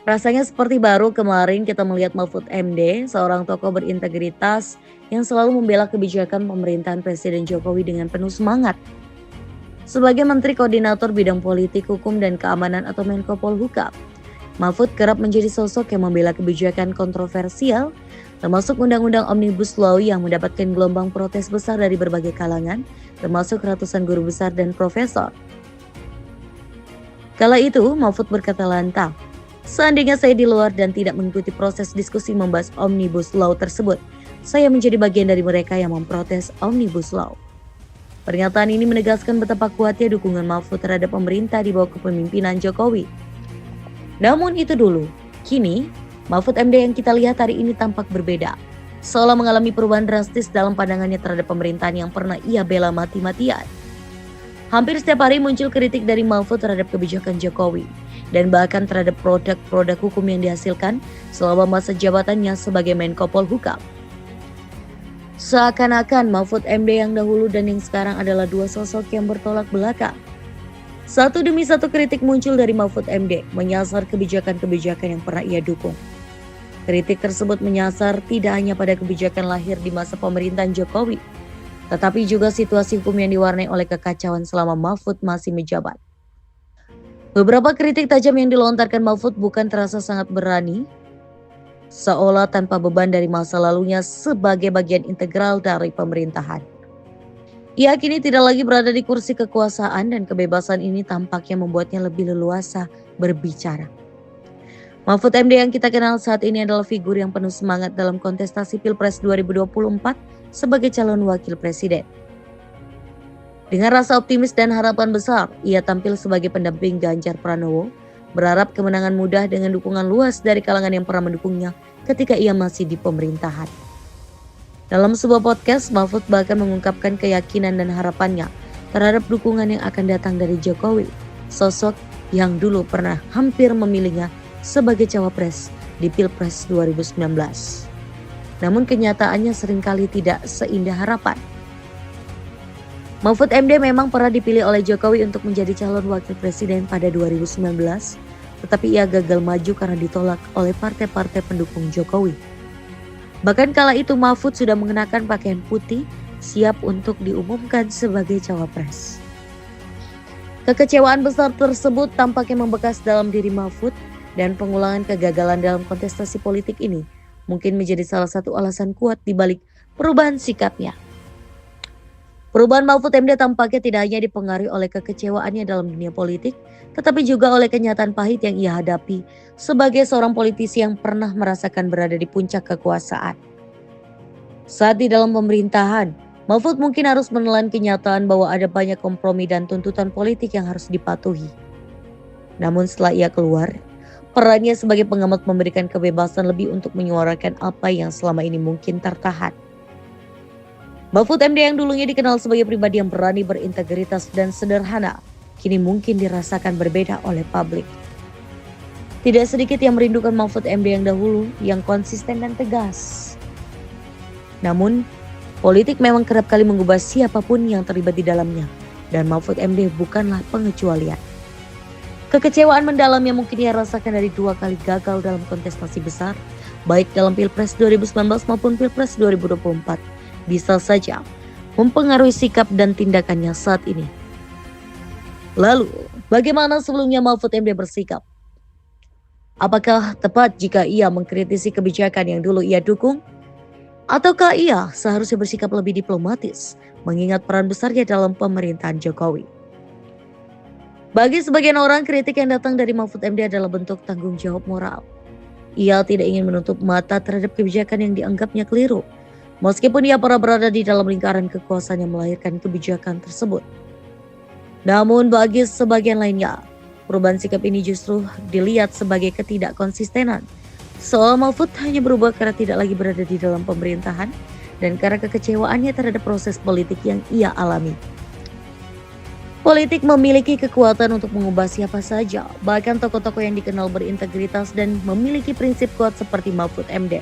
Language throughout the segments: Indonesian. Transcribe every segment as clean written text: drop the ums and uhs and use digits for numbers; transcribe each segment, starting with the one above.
Rasanya seperti baru kemarin kita melihat Mahfud MD, seorang tokoh berintegritas yang selalu membela kebijakan pemerintahan Presiden Jokowi dengan penuh semangat. Sebagai Menteri Koordinator Bidang Politik, Hukum, dan Keamanan atau Menko Polhukam, Mahfud kerap menjadi sosok yang membela kebijakan kontroversial, termasuk Undang-Undang Omnibus Law yang mendapatkan gelombang protes besar dari berbagai kalangan, termasuk ratusan guru besar dan profesor. Kala itu, Mahfud berkata lantang, "Seandainya saya di luar dan tidak mengikuti proses diskusi membahas Omnibus Law tersebut, saya menjadi bagian dari mereka yang memprotes Omnibus Law." Pernyataan ini menegaskan betapa kuatnya dukungan Mahfud terhadap pemerintah di bawah kepemimpinan Jokowi. Namun itu dulu, kini Mahfud MD yang kita lihat hari ini tampak berbeda, seolah mengalami perubahan drastis dalam pandangannya terhadap pemerintahan yang pernah ia bela mati-matian. Hampir setiap hari muncul kritik dari Mahfud terhadap kebijakan Jokowi, dan bahkan terhadap produk-produk hukum yang dihasilkan selama masa jabatannya sebagai Menko Polhukam. Seakan-akan Mahfud MD yang dahulu dan yang sekarang adalah dua sosok yang bertolak belakang. Satu demi satu kritik muncul dari Mahfud MD, menyasar kebijakan-kebijakan yang pernah ia dukung. Kritik tersebut menyasar tidak hanya pada kebijakan lahir di masa pemerintahan Jokowi, tetapi juga situasi hukum yang diwarnai oleh kekacauan selama Mahfud masih menjabat. Beberapa kritik tajam yang dilontarkan Mahfud bukan terasa sangat berani, seolah tanpa beban dari masa lalunya sebagai bagian integral dari pemerintahan. Ia kini tidak lagi berada di kursi kekuasaan dan kebebasan ini tampaknya membuatnya lebih leluasa berbicara. Mahfud MD yang kita kenal saat ini adalah figur yang penuh semangat dalam kontestasi Pilpres 2024 sebagai calon wakil presiden. Dengan rasa optimis dan harapan besar, ia tampil sebagai pendamping Ganjar Pranowo, berharap kemenangan mudah dengan dukungan luas dari kalangan yang pernah mendukungnya ketika ia masih di pemerintahan. Dalam sebuah podcast, Mahfud bahkan mengungkapkan keyakinan dan harapannya terhadap dukungan yang akan datang dari Jokowi, sosok yang dulu pernah hampir memilihnya sebagai cawapres di Pilpres 2019. Namun kenyataannya seringkali tidak seindah harapan. Mahfud MD memang pernah dipilih oleh Jokowi untuk menjadi calon wakil presiden pada 2019, tetapi ia gagal maju karena ditolak oleh partai-partai pendukung Jokowi. Bahkan kala itu Mahfud sudah mengenakan pakaian putih, siap untuk diumumkan sebagai cawapres. Kekecewaan besar tersebut tampaknya membekas dalam diri Mahfud, dan pengulangan kegagalan dalam kontestasi politik ini mungkin menjadi salah satu alasan kuat di balik perubahan sikapnya. Perubahan Mahfud MD tampaknya tidak hanya dipengaruhi oleh kekecewaannya dalam dunia politik, tetapi juga oleh kenyataan pahit yang ia hadapi sebagai seorang politisi yang pernah merasakan berada di puncak kekuasaan. Saat di dalam pemerintahan, Mahfud mungkin harus menelan kenyataan bahwa ada banyak kompromi dan tuntutan politik yang harus dipatuhi. Namun setelah ia keluar, perannya sebagai pengamat memberikan kebebasan lebih untuk menyuarakan apa yang selama ini mungkin tertahan. Mahfud MD yang dulunya dikenal sebagai pribadi yang berani, berintegritas, dan sederhana, kini mungkin dirasakan berbeda oleh publik. Tidak sedikit yang merindukan Mahfud MD yang dahulu, yang konsisten dan tegas. Namun, politik memang kerap kali mengubah siapapun yang terlibat di dalamnya, dan Mahfud MD bukanlah pengecualian. Kekecewaan mendalam yang mungkin ia rasakan dari 2 kali gagal dalam kontestasi besar, baik dalam Pilpres 2019 maupun Pilpres 2024, bisa saja mempengaruhi sikap dan tindakannya saat ini. Lalu, bagaimana sebelumnya Mahfud MD bersikap? Apakah tepat jika ia mengkritisi kebijakan yang dulu ia dukung? Ataukah ia seharusnya bersikap lebih diplomatis, mengingat peran besarnya dalam pemerintahan Jokowi? Bagi sebagian orang, kritik yang datang dari Mahfud MD adalah bentuk tanggung jawab moral. Ia tidak ingin menutup mata terhadap kebijakan yang dianggapnya keliru, meskipun ia pernah berada di dalam lingkaran kekuasaan yang melahirkan kebijakan tersebut. Namun bagi sebagian lainnya, perubahan sikap ini justru dilihat sebagai ketidakkonsistenan. Seolah Mahfud hanya berubah karena tidak lagi berada di dalam pemerintahan dan karena kekecewaannya terhadap proses politik yang ia alami. Politik memiliki kekuatan untuk mengubah siapa saja, bahkan tokoh-tokoh yang dikenal berintegritas dan memiliki prinsip kuat seperti Mahfud MD.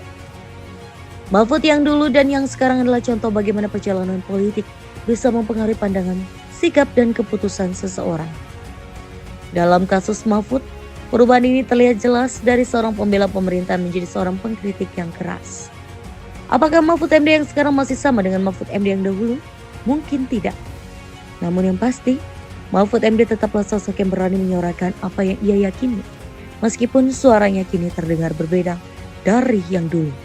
Mahfud yang dulu dan yang sekarang adalah contoh bagaimana perjalanan politik bisa mempengaruhi pandangan, sikap, dan keputusan seseorang. Dalam kasus Mahfud, Perubahan ini terlihat jelas dari seorang pembela pemerintahan menjadi seorang pengkritik yang keras. Apakah Mahfud MD yang sekarang masih sama dengan Mahfud MD yang dahulu? Mungkin tidak. Namun yang pasti, Mahfud MD tetaplah sosok yang berani menyuarakan apa yang ia yakini, meskipun suaranya kini terdengar berbeda dari yang dulu.